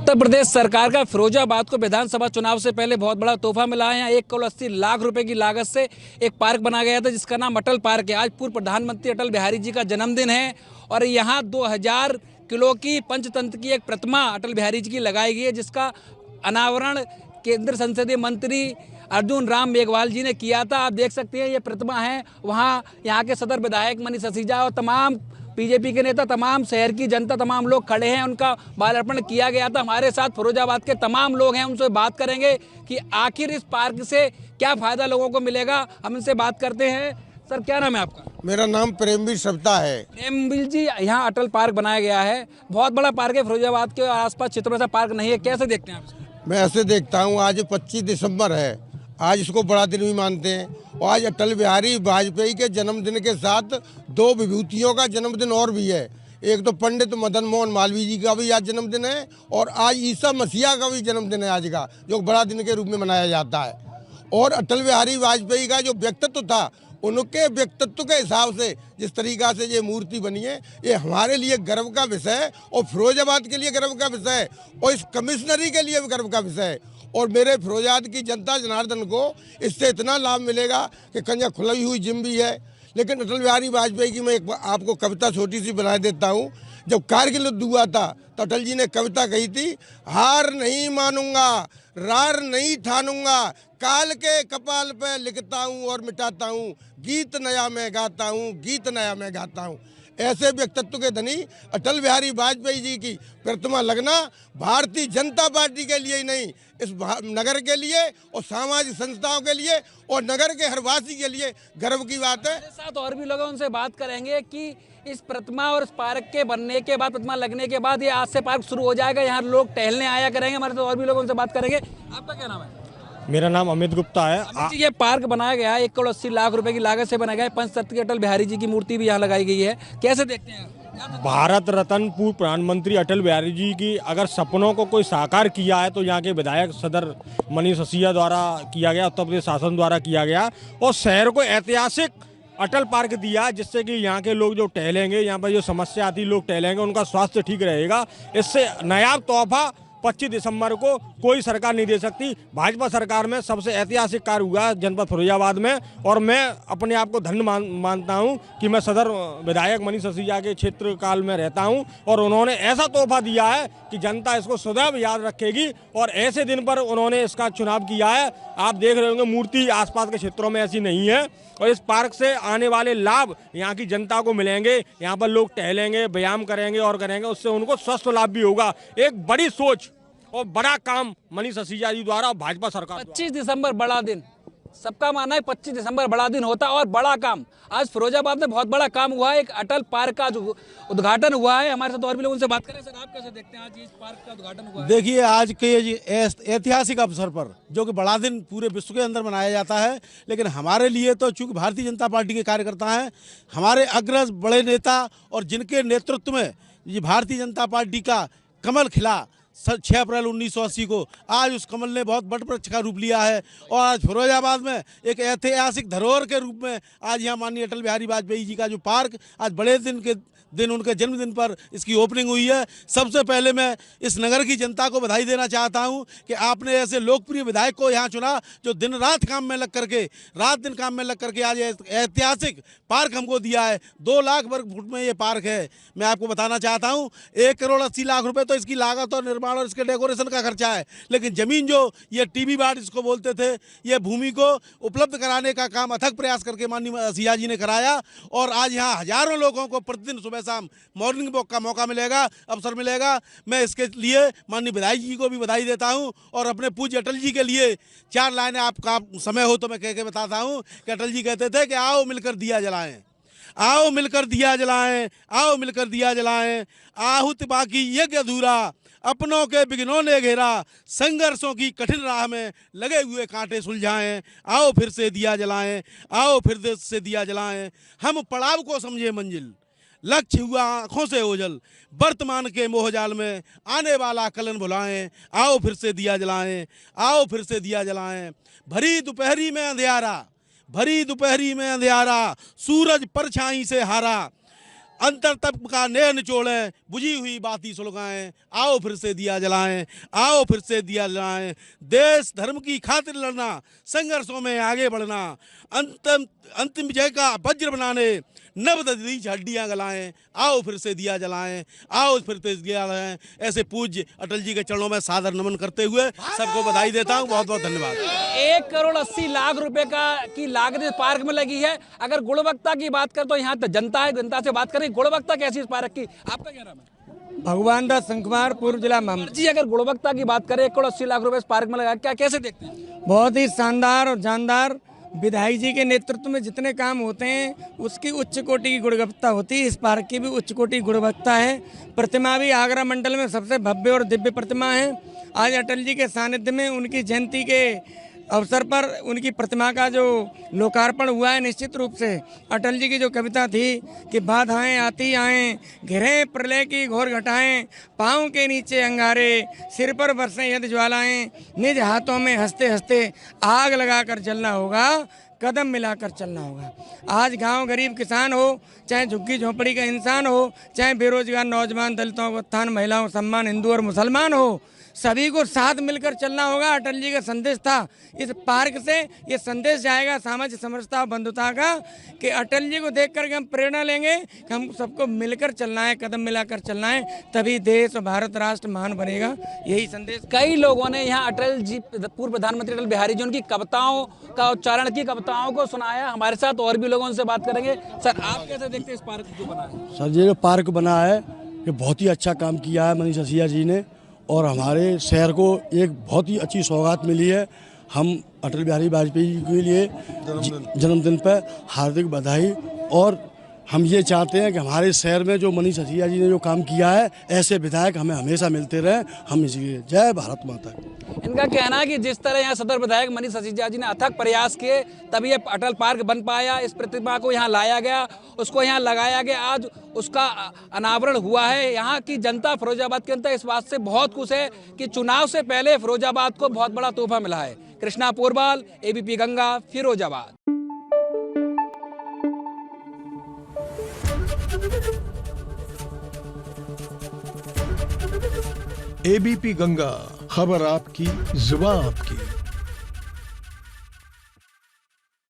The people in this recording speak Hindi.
उत्तर प्रदेश सरकार का फिरोजाबाद को विधानसभा चुनाव से पहले बहुत बड़ा तोहफा मिला है। यहाँ 1,80,00,000 रुपए की लागत से एक पार्क बनाया गया था जिसका नाम अटल पार्क है। आज पूर्व प्रधानमंत्री अटल बिहारी जी का जन्मदिन है और यहाँ 2000 किलो की पंचतंत्र की एक प्रतिमा अटल बिहारी जी की लगाई गई है, जिसका अनावरण केंद्रीय संसदीय मंत्री अर्जुन राम मेघवाल जी ने किया था। आप देख सकते हैं ये प्रतिमा है। वहाँ यहाँ के सदर विधायक मनीष सिसोदिया और तमाम बीजेपी के नेता, तमाम शहर की जनता, तमाम लोग खड़े हैं। उनका माल्यार्पण किया गया था। हमारे साथ फिरोजाबाद के तमाम लोग हैं, उनसे बात करेंगे कि आखिर इस पार्क से क्या फायदा लोगों को मिलेगा। हम इनसे बात करते हैं। सर, क्या नाम है आपका? मेरा नाम प्रेमवीर सप्ता है। प्रेमवीर जी, यहाँ अटल पार्क बनाया गया है, बहुत बड़ा पार्क है। फिरोजाबाद के आसपास क्षेत्रों में ऐसा पार्क नहीं है, कैसे देखते हैं आप? मैं ऐसे देखता हूँ, आज 25 दिसंबर है, आज इसको बड़ा दिन भी मानते हैं। और आज अटल बिहारी वाजपेयी के जन्मदिन के साथ दो विभूतियों का जन्मदिन और भी है। एक तो पंडित मदन मोहन मालवीय जी का भी आज जन्मदिन है और आज ईसा मसीहा का भी जन्मदिन है आज का, जो बड़ा दिन के रूप में मनाया जाता है। और अटल बिहारी वाजपेयी का जो व्यक्तित्व था, उनके व्यक्तित्व के हिसाब से जिस तरीका से ये मूर्ति बनी है, ये हमारे लिए गर्व का विषय है और फिरोजाबाद के लिए गर्व का विषय है और इस कमिश्नरी के लिए भी गर्व का विषय है। और मेरे फिरोजाबाद की जनता जनार्दन को इससे इतना लाभ मिलेगा कि कन्या खुली हुई जिम भी है। लेकिन अटल बिहारी वाजपेयी की मैं एक आपको कविता छोटी सी बना देता हूँ। जब कारगिल युद्ध हुआ था तो अटल जी ने कविता कही थी, हार नहीं मानूंगा, रार नहीं ठानूंगा, काल के कपाल पे लिखता हूँ और मिटाता हूँ, गीत नया मैं गाता हूँ, गीत नया मैं गाता हूँ। ऐसे व्यक्तित्व के धनी अटल बिहारी वाजपेयी जी की प्रतिमा लगना भारतीय जनता पार्टी के लिए ही नहीं, इस नगर के लिए और सामाजिक संस्थाओं के लिए और नगर के हर वासी के लिए गर्व की बात है। साथ और भी लोग हैं, उनसे बात करेंगे कि इस प्रतिमा और इस पार्क के बनने के बाद, प्रतिमा लगने के बाद ये आज से पार्क शुरू हो जाएगा, यहाँ लोग टहलने आया करेंगे। हमारे तो और भी लोग, उनसे बात करेंगे। आपका क्या नाम है? मेरा नाम अमित गुप्ता है। ये पार्क बनाया गया है, 1,80,00,000 रुपए की लागत से बनाया गया है। पंचतंत्र की अटल बिहारी जी की मूर्ति भी यहाँ लगाई गई है, कैसे देखते हैं? भारत रत्न पूर्व प्रधानमंत्री अटल बिहारी जी की अगर सपनों को कोई साकार किया है तो यहाँ के विधायक सदर मनीष सिसोदिया द्वारा किया गया, उत्तर प्रदेश शासन द्वारा किया गया और शहर को ऐतिहासिक अटल पार्क दिया, जिससे कि यहाँ के लोग जो टहलेंगे, यहाँ पर जो समस्या आती लोग टहलेंगे, उनका स्वास्थ्य ठीक रहेगा। इससे नायाब तोहफा 25 दिसंबर को कोई सरकार नहीं दे सकती। भाजपा सरकार में सबसे ऐतिहासिक कार्य हुआ जनपद फिरोजाबाद में और मैं अपने आप को धन्य मानता हूं कि मैं सदर विधायक मनीष सिसोदिया के क्षेत्र काल में रहता हूं और उन्होंने ऐसा तोहफा दिया है कि जनता इसको सदैव याद रखेगी और ऐसे दिन पर उन्होंने इसका चुनाव किया है। आप देख रहे होंगे मूर्ति आसपास के क्षेत्रों में ऐसी नहीं है और इस पार्क से आने वाले लाभ यहाँ की जनता को मिलेंगे। यहाँ पर लोग टहलेंगे, व्यायाम करेंगे और करेंगे, उससे उनको स्वस्थ लाभ भी होगा। एक बड़ी सोच और बड़ा काम मनीष सिसोदिया जी द्वारा भाजपा सरकार। 25 दिसंबर बड़ा दिन, सबका मानना है 25 दिसंबर बड़ा दिन होता है और बड़ा काम आज फिरोजाबाद में बहुत बड़ा काम हुआ है। एक अटल पार्क का जो उद्घाटन हुआ है, हमारे साथ और भी लोग, उनसे बात करें। सर, आप कैसे देखते हैं आज इस पार्क का उद्घाटन हुआ है? देखिए, आज के ऐतिहासिक अवसर पर जो कि बड़ा दिन पूरे विश्व के अंदर मनाया जाता है, लेकिन हमारे लिए तो चूंकि भारतीय जनता पार्टी के कार्यकर्ता हैं, हमारे अग्रज बड़े नेता और जिनके नेतृत्व में ये भारतीय जनता पार्टी का कमल खिला 6 अप्रैल 1980 को, आज उस कमल ने बहुत बड़ वृक्ष का रूप लिया है और आज फिरोजाबाद में एक ऐतिहासिक धरोहर के रूप में आज यहाँ माननीय अटल बिहारी वाजपेयी जी का जो पार्क आज बड़े दिन उनके जन्मदिन पर इसकी ओपनिंग हुई है। सबसे पहले मैं इस नगर की जनता को बधाई देना चाहता हूं कि आपने ऐसे लोकप्रिय विधायक को यहां चुना जो दिन रात काम में लग करके, रात दिन काम में लग करके आज ऐतिहासिक पार्क हमको दिया है। 2 लाख वर्ग फुट में ये पार्क है। मैं आपको बताना चाहता हूं 1,80,00,000 रुपये तो इसकी लागत और निर्माण और इसके डेकोरेशन का खर्चा है, लेकिन ज़मीन जो ये टीबी बाट इसको बोलते थे, ये भूमि को उपलब्ध कराने का काम अथक प्रयास करके माननीय सिया जी ने कराया और आज यहाँ हजारों लोगों को प्रतिदिन सुबह शाम मॉर्निंग वॉक का मौका मिलेगा, अवसर मिलेगा। मैं इसके लिए माननीय विधायक जी को भी बधाई देता हूं और अपने पूज्य अटल जी के लिए 4 लाइनें आपका समय हो तो मैं कह के बताता हूं कि अटल जी कहते थे कि आओ मिलकर दिया जलाएं, आओ मिलकर दिया जलाएं, आओ मिलकर दिया जलाएं, आहुत बाकी यज्ञ अधूरा, अपनों के विघ्नों ने घेरा, संघर्षों की कठिन राह में लगे हुए कांटे सुलझाएं, आओ फिर से दिया जलाएं, आओ फिर से दिया जलाएं। हम पड़ाव को समझे मंजिल, लक्ष्य हुआ आंखों से ओझल, वर्तमान के मोहजाल में आने वाला कलन भुलाएं, आओ फिर से दिया जलाएं, आओ फिर से दिया जलाएं। भरी दोपहरी में अंधियारा, भरी दोपहरी में अंधियारा, सूरज परछाई से हारा, अंतर तक का नया निचोड़ें, बुझी हुई बाती सुलगाएं, आओ फिर से दिया जलाएं, आओ फिर से दिया जलाएं। देश धर्म की खातिर लड़ना, संघर्षों में आगे बढ़ना, अंतिम विजय का वज्र बनाने नवदीज हड्डियां गलाएं, आओ फिर से दिया जलाएं, आओ फिर से दिया जलाएं। ऐसे पूज्य अटल जी के चरणों में सादर नमन करते हुए सबको बधाई देता हूं। बहुत बहुत धन्यवाद। 1,80,00,000 रुपए की लागत इस पार्क में लगी है। अगर गुणवत्ता की बात करें तो यहाँ जनता है, जनता से बात करें, गुणवत्ता कैसी इस पार्क की? आपका क्या नाम है? भगवान दास शंकुमार, पूर्व जिला महमूद जी। अगर गुणवत्ता की बात करें, 1,80,00,000 रुपए इस पार्क में लगा, क्या कैसे देखते हैं? बहुत ही शानदार और जानदार। विधायक जी के नेतृत्व में जितने काम होते हैं उसकी उच्च कोटि की गुणवत्ता होती है। इस पार्क की भी उच्च कोटि की गुणवत्ता है। प्रतिमा भी आगरा मंडल में सबसे भव्य और दिव्य प्रतिमा है। आज अटल जी के सानिध्य में उनकी जयंती के अवसर पर उनकी प्रतिमा का जो लोकार्पण हुआ है, निश्चित रूप से अटल जी की जो कविता थी कि बाधाएं आती आएं, घिरे प्रलय की घोर घटाएं, पाँव के नीचे अंगारे, सिर पर बरसें यदि ज्वालाएं, निज हाथों में हंसते हंसते आग लगाकर जलना होगा, कदम मिलाकर चलना होगा। आज गांव गरीब किसान हो, चाहे झुग्गी झोंपड़ी का इंसान हो, चाहे बेरोजगार नौजवान, दलितों का उत्थान, महिलाओं का सम्मान, हिंदू और मुसलमान हो, सभी को साथ मिलकर चलना होगा। अटल जी का संदेश था। इस पार्क से ये संदेश जाएगा सामाजिक समरसता और बंधुता का कि अटल जी को देख कर हम प्रेरणा लेंगे कि हम सबको मिलकर चलना है, कदम मिलाकर चलना है, तभी देश और भारत राष्ट्र महान बनेगा। यही संदेश। कई लोगों ने यहाँ अटल जी, पूर्व प्रधानमंत्री अटल बिहारी जी, उनकी कविताओं का उच्चारण की कविताओं को सुनाया। हमारे साथ और भी लोगों से बात करेंगे। सर, आप कैसे देखते हैं इस पार्क जो बना है? सर, ये जो पार्क बना है ये बहुत ही अच्छा काम किया है मनीष सिसोदिया जी ने, और हमारे शहर को एक बहुत ही अच्छी सौगात मिली है। हम अटल बिहारी वाजपेयी जी के लिए जन्मदिन पर हार्दिक बधाई। और हम ये चाहते हैं कि हमारे शहर में जो मनीष सिसोदिया जी ने जो काम किया है, ऐसे विधायक हमें हमेशा मिलते रहे। हम इसलिए जय भारत माता। इनका कहना है कि जिस तरह यहाँ सदर विधायक मनीष सिसोदिया जी ने अथक प्रयास किए तभी ये अटल पार्क बन पाया। इस प्रतिमा को यहाँ लाया गया, उसको यहाँ लगाया गया, आज उसका अनावरण हुआ है। यहाँ की जनता, फिरोजाबाद की जनता इस बात से बहुत खुश है कि चुनाव से पहले फिरोजाबाद को बहुत बड़ा तोहफा मिला है। कृष्णा पोरबाल, ABP गंगा, फिरोजाबाद। ABP गंगा, खबर आपकी, जुबान आपकी।